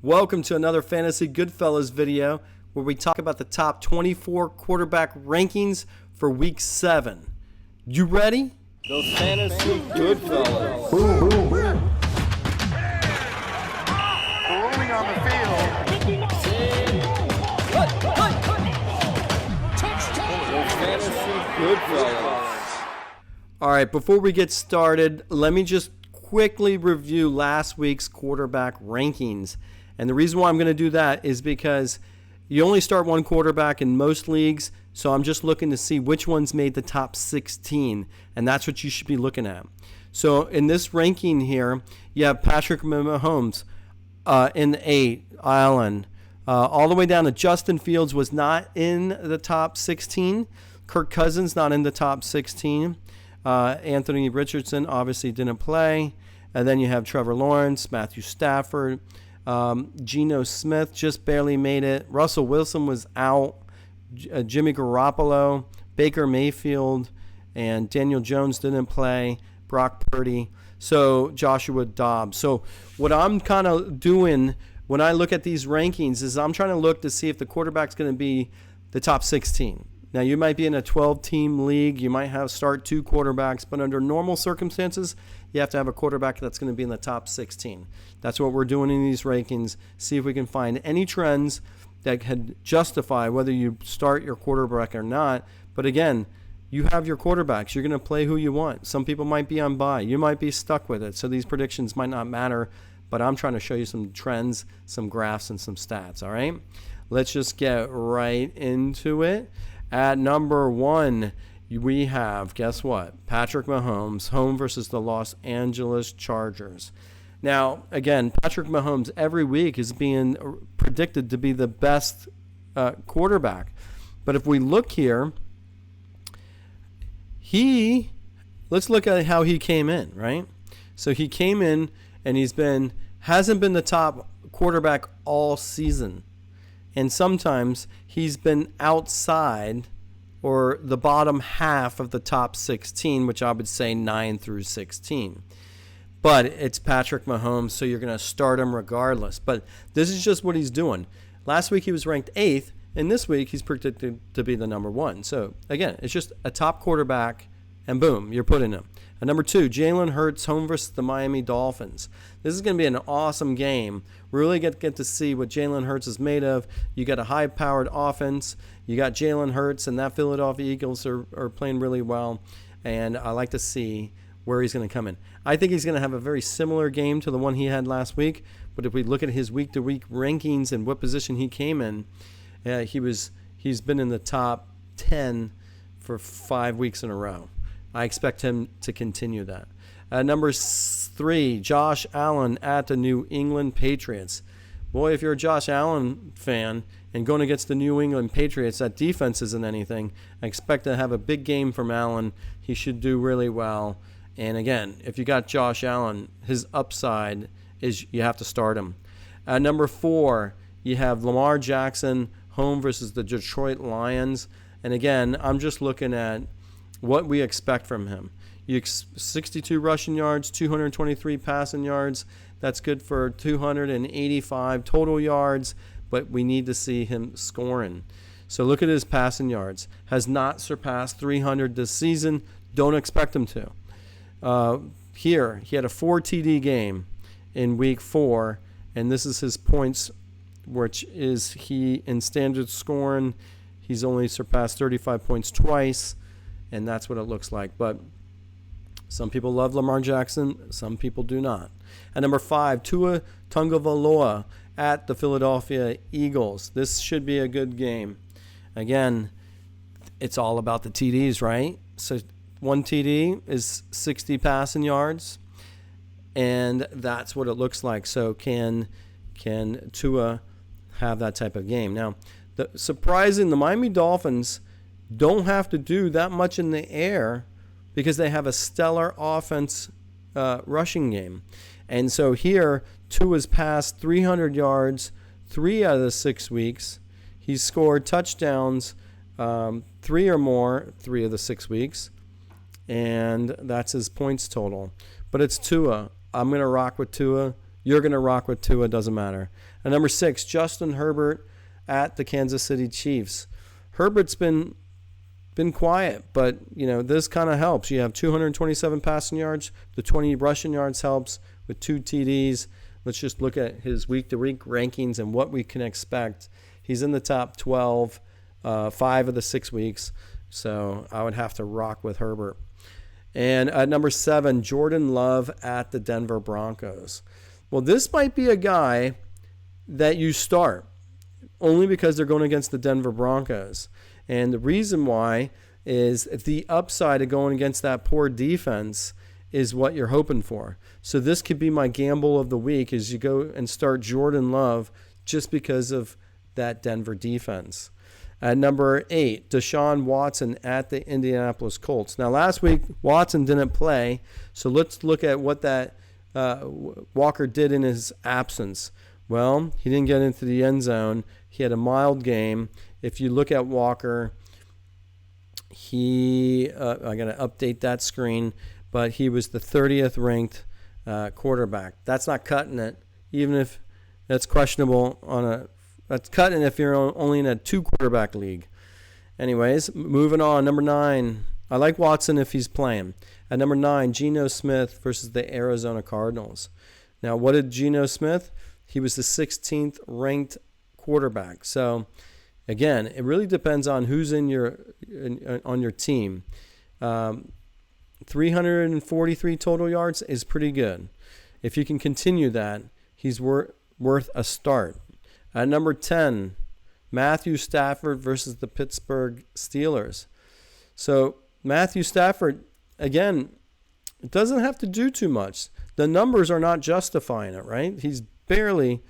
Welcome to another Fantasy Goodfellas video where we talk about the top 24 quarterback rankings for Week 7. You ready? Those Fantasy Goodfellas. Rolling on the field. Those Fantasy Goodfellas. All right, before we get started, let me just quickly review last week's quarterback rankings. And the reason why I'm going to do that is because you only start one quarterback in most leagues, so I'm just looking to see which ones made the top 16, and that's what you should be looking at. So in this ranking here, you have Patrick Mahomes in the 8, Allen, all the way down to Justin Fields was not in the top 16. Kirk Cousins not in the top 16. Anthony Richardson obviously didn't play. And then you have Trevor Lawrence, Matthew Stafford, Geno Smith just barely made it. Russell Wilson was out. Jimmy Garoppolo, Baker Mayfield, and Daniel Jones didn't play. Brock Purdy. So Joshua Dobbs. So what I'm kind of doing when I look at these rankings is I'm trying to look to see if the quarterback's going to be the top 16. Now, you might be in a 12-team league. You might start 2 quarterbacks, but under normal circumstances, you have to have a quarterback that's going to be in the top 16. That's what we're doing in these rankings. See if we can find any trends that could justify whether you start your quarterback or not. But again, you have your quarterbacks. You're going to play who you want. Some people might be on bye. You might be stuck with it. So these predictions might not matter, but I'm trying to show you some trends, some graphs, and some stats, all right? Let's just get right into it. At number 1, we have, guess what? Patrick Mahomes, home versus the Los Angeles Chargers. Now, again, Patrick Mahomes every week is being predicted to be the best quarterback. But if we look here, let's look at how he came in, right? So he came in and hasn't been the top quarterback all season. And sometimes he's been outside or the bottom half of the top 16, which I would say 9 through 16. But it's Patrick Mahomes, so you're going to start him regardless. But this is just what he's doing. Last week he was ranked 8th, and this week he's predicted to be the number 1. So, again, it's just a top quarterback, and boom, you're putting him. At number 2, Jalen Hurts, home versus the Miami Dolphins. This is going to be an awesome game. We really get to see what Jalen Hurts is made of. You got a high-powered offense. You got Jalen Hurts, and that Philadelphia Eagles are playing really well. And I like to see where he's going to come in. I think he's going to have a very similar game to the one he had last week. But if we look at his week-to-week rankings and what position he came in, he's been in the top 10 for 5 weeks in a row. I expect him to continue that. Number 3, Josh Allen at the New England Patriots. Boy, if you're a Josh Allen fan and going against the New England Patriots, that defense isn't anything. I expect to have a big game from Allen. He should do really well. And again, if you got Josh Allen, his upside is you have to start him. Number 4, you have Lamar Jackson, home versus the Detroit Lions. And again, I'm just looking at what we expect from him. 62 rushing yards, 223 passing yards. That's good for 285 total yards, but we need to see him scoring. So look at his passing yards. Has not surpassed 300 this season. Don't expect him to. Here, he had a 4 TD game in week 4, and this is his points, which is he in standard scoring. He's only surpassed 35 points twice. And that's what it looks like. But some people love Lamar Jackson. Some people do not. At number 5, Tua Tagovailoa at the Philadelphia Eagles. This should be a good game. Again, it's all about the TDs, right? So 1 TD is 60 passing yards. And that's what it looks like. So can Tua have that type of game? Now, the Miami Dolphins don't have to do that much in the air because they have a stellar offense rushing game. And so here, Tua's passed 300 yards 3 out of the 6 weeks. He's scored touchdowns 3 or more 3 of the 6 weeks. And that's his points total. But it's Tua. I'm going to rock with Tua. You're going to rock with Tua, doesn't matter. And number 6, Justin Herbert at the Kansas City Chiefs. Herbert's been quiet, but this kind of helps. You have 227 passing yards. The 20 rushing yards helps with 2 TDs. Let's just look at his week-to-week rankings and what we can expect. He's in the top 12, 5 of the 6 weeks. So I would have to rock with Herbert. And at number 7, Jordan Love at the Denver Broncos. Well, this might be a guy that you start only because they're going against the Denver Broncos. And the reason why is the upside of going against that poor defense is what you're hoping for. So this could be my gamble of the week is you go and start Jordan Love just because of that Denver defense. At number 8, Deshaun Watson at the Indianapolis Colts. Now, last week, Watson didn't play, so let's look at what that Walker did in his absence. Well, he didn't get into the end zone. He had a mild game. If you look at Walker, I got to update that screen, but he was the 30th ranked quarterback. That's not cutting it, even if that's questionable that's cutting if you're only in a 2-quarterback league. Anyways, moving on. Number 9, I like Watson if he's playing. At number 9, Geno Smith versus the Arizona Cardinals. Now, what did Geno Smith? He was the 16th ranked quarterback. So, again, it really depends on who's on your team. 343 total yards is pretty good. If you can continue that, he's worth a start. At number 10, Matthew Stafford versus the Pittsburgh Steelers. So Matthew Stafford, again, it doesn't have to do too much. The numbers are not justifying it, right? He's barely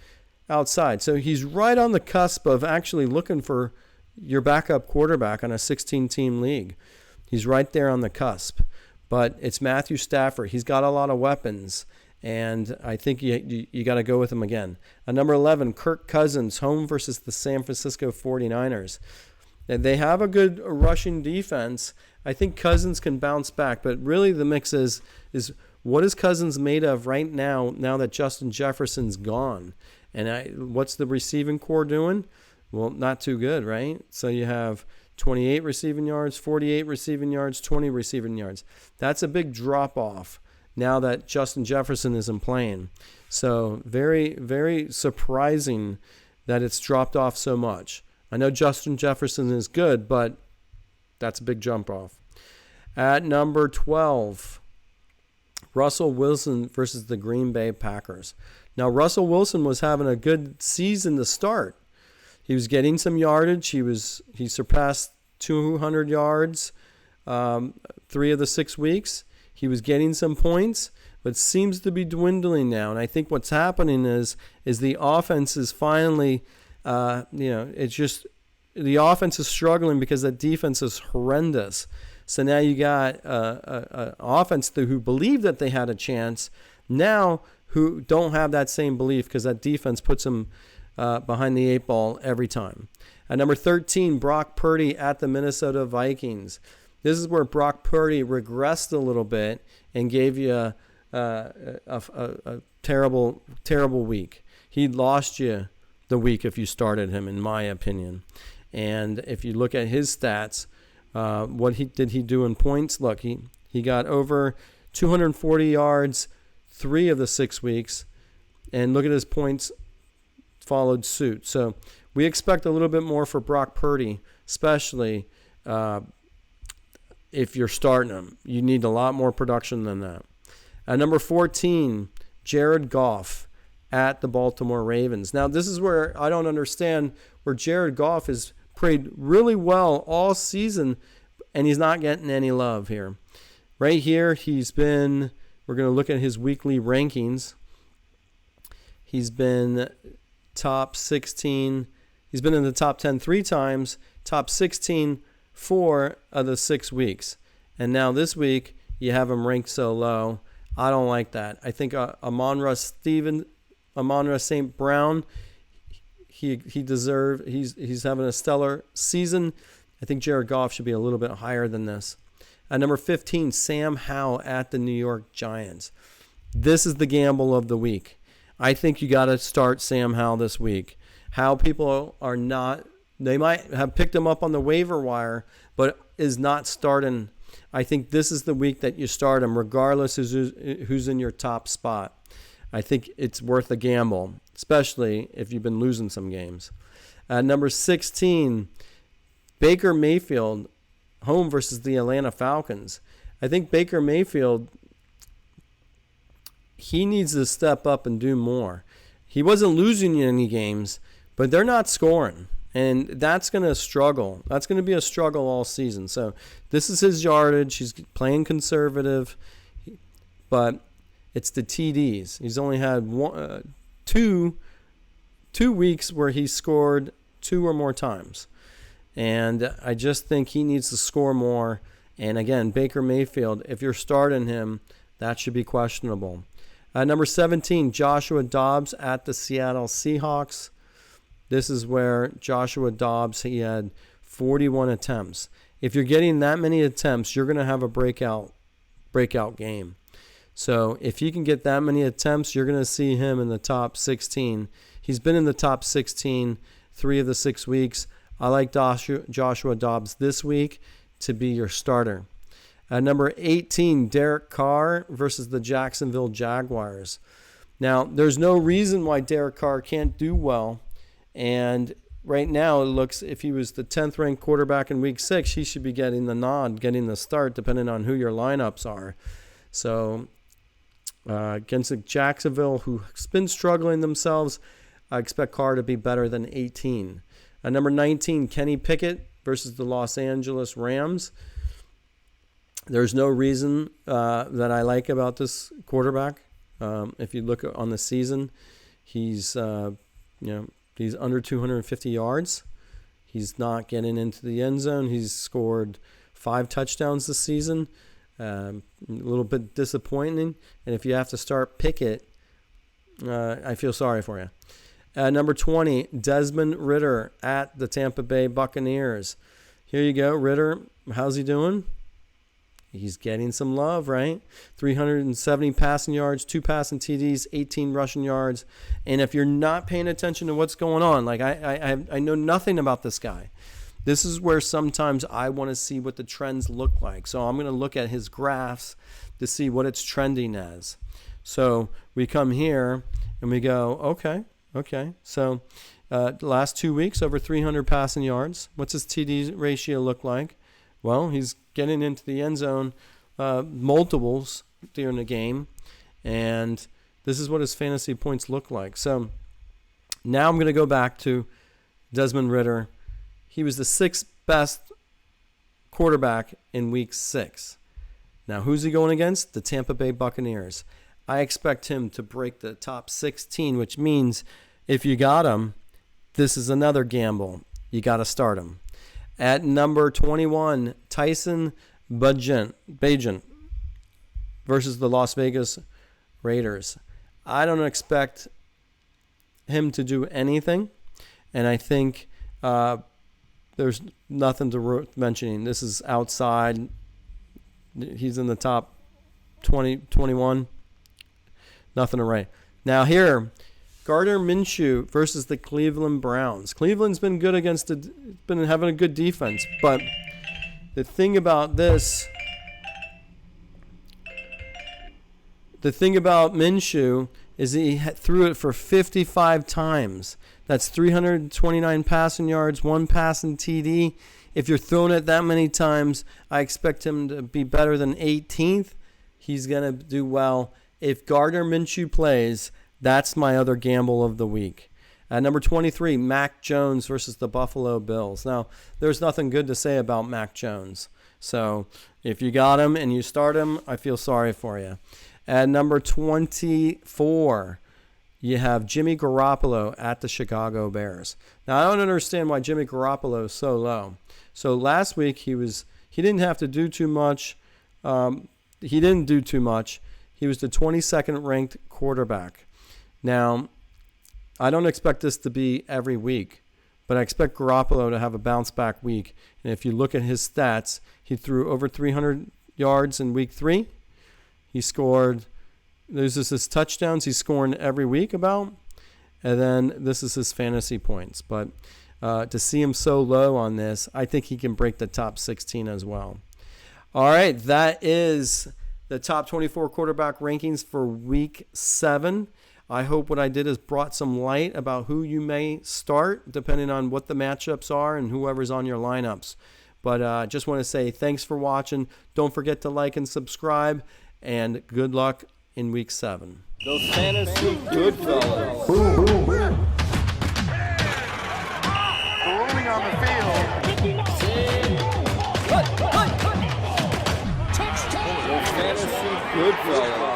outside. So he's right on the cusp of actually looking for your backup quarterback on a 16-team league. He's right there on the cusp. But it's Matthew Stafford. He's got a lot of weapons. And I think you got to go with him again. At number 11, Kirk Cousins, home versus the San Francisco 49ers. And they have a good rushing defense. I think Cousins can bounce back. But really the mix is what is Cousins made of right now that Justin Jefferson's gone? And what's the receiving core doing? Well, not too good, right? So you have 28 receiving yards, 48 receiving yards, 20 receiving yards. That's a big drop-off now that Justin Jefferson isn't playing. So very, very surprising that it's dropped off so much. I know Justin Jefferson is good, but that's a big jump off. At number 12, Russell Wilson versus the Green Bay Packers. Now, Russell Wilson was having a good season to start. He was getting some yardage. He surpassed 200 yards 3 of the 6 weeks. He was getting some points, but seems to be dwindling now. And I think what's happening is the offense is finally, it's just the offense is struggling because the defense is horrendous. So now you got an offense who believed that they had a chance now who don't have that same belief because that defense puts them behind the 8 ball every time. At number 13, Brock Purdy at the Minnesota Vikings. This is where Brock Purdy regressed a little bit and gave you a terrible, terrible week. He lost you the week if you started him, in my opinion. And if you look at his stats, what did he do in points? Look, he got over 240 yards 3 of the 6 weeks, and look at his points followed suit. So we expect a little bit more for Brock Purdy, especially if you're starting him. You need a lot more production than that. At number 14, Jared Goff at the Baltimore Ravens. Now, this is where I don't understand where Jared Goff has played really well all season, and he's not getting any love here. Right here, we're going to look at his weekly rankings. He's been top 16. He's been in the top 10 3 times, top 16 4 of the 6 weeks. And now this week, you have him ranked so low. I don't like that. I think Amon-Ra St. Brown, he's having a stellar season. I think Jared Goff should be a little bit higher than this. At number 15, Sam Howell at the New York Giants. This is the gamble of the week. I think you got to start Sam Howell this week. How people are not, they might have picked him up on the waiver wire, but is not starting. I think this is the week that you start him, regardless of who's in your top spot. I think it's worth a gamble, especially if you've been losing some games. Number 16, Baker Mayfield, home versus the Atlanta Falcons. I think Baker Mayfield, he needs to step up and do more. He wasn't losing any games, but they're not scoring. And that's going to struggle. That's going to be a struggle all season. So this is his yardage. He's playing conservative, but it's the TDs. He's only had two weeks where he scored 2 or more times. And I just think he needs to score more. And again, Baker Mayfield, if you're starting him, that should be questionable. Number 17, Joshua Dobbs at the Seattle Seahawks. This is where Joshua Dobbs, he had 41 attempts. If you're getting that many attempts, you're going to have a breakout game. So if you can get that many attempts, you're going to see him in the top 16. He's been in the top 16 3 of the 6 weeks. I like Joshua Dobbs this week to be your starter. Number 18, Derek Carr versus the Jacksonville Jaguars. Now, there's no reason why Derek Carr can't do well. And right now, it looks, if he was the 10th ranked quarterback in week 6, he should be getting the nod, getting the start, depending on who your lineups are. So against Jacksonville, who's been struggling themselves, I expect Carr to be better than 18. Number 19, Kenny Pickett versus the Los Angeles Rams. There's no reason that I like about this quarterback. If you look on the season, he's he's under 250 yards. He's not getting into the end zone. He's scored 5 touchdowns this season. A little bit disappointing. And if you have to start Pickett, I feel sorry for you. Number 20, Desmond Ridder at the Tampa Bay Buccaneers. Here you go, Ridder. How's he doing? He's getting some love, right? 370 passing yards, 2 passing TDs, 18 rushing yards. And if you're not paying attention to what's going on, like I know nothing about this guy. This is where sometimes I want to see what the trends look like. So I'm going to look at his graphs to see what it's trending as. So we come here and we go, okay. So the last 2 weeks, over 300 passing yards. What's his TD ratio look like? Well, he's getting into the end zone multiples during the game, and this is what his fantasy points look like. So now I'm going to go back to Desmond Ridder. He was the 6th best quarterback in week 6. Now, who's he going against? The Tampa Bay Buccaneers. I expect him to break the top 16, which means if you got him, this is another gamble. You got to start him. At number 21, Tyson Bagent versus the Las Vegas Raiders. I don't expect him to do anything, and I think there's nothing to mentioning. This is outside. He's in the top 20, 21. Nothing to write. Now here, Gardner Minshew versus the Cleveland Browns. Cleveland's been good been having a good defense, but the thing about Minshew is he threw it for 55 times. That's 329 passing yards, 1 passing TD. If you're throwing it that many times, I expect him to be better than 18th. He's going to do well. If Gardner Minshew plays, that's my other gamble of the week. Number 23, Mac Jones versus the Buffalo Bills. Now, there's nothing good to say about Mac Jones. So if you got him and you start him, I feel sorry for you. At number 24, you have Jimmy Garoppolo at the Chicago Bears. Now, I don't understand why Jimmy Garoppolo is so low. So last week, he didn't have to do too much. He didn't do too much. He was the 22nd ranked quarterback. Now, I don't expect this to be every week, but I expect Garoppolo to have a bounce-back week. And if you look at his stats, he threw over 300 yards in week 3. He scored There's just his touchdowns he's scoring every week about. And then this is his fantasy points. But to see him so low on this, I think he can break the top 16 as well. All right, that is the top 24 quarterback rankings for week 7. I hope what I did is brought some light about who you may start depending on what the matchups are and whoever's on your lineups. But just want to say thanks for watching. Don't forget to like and subscribe, and good luck in week 7. The Fantasy Goodfellas. Rolling on the field. The Fantasy Goodfellas.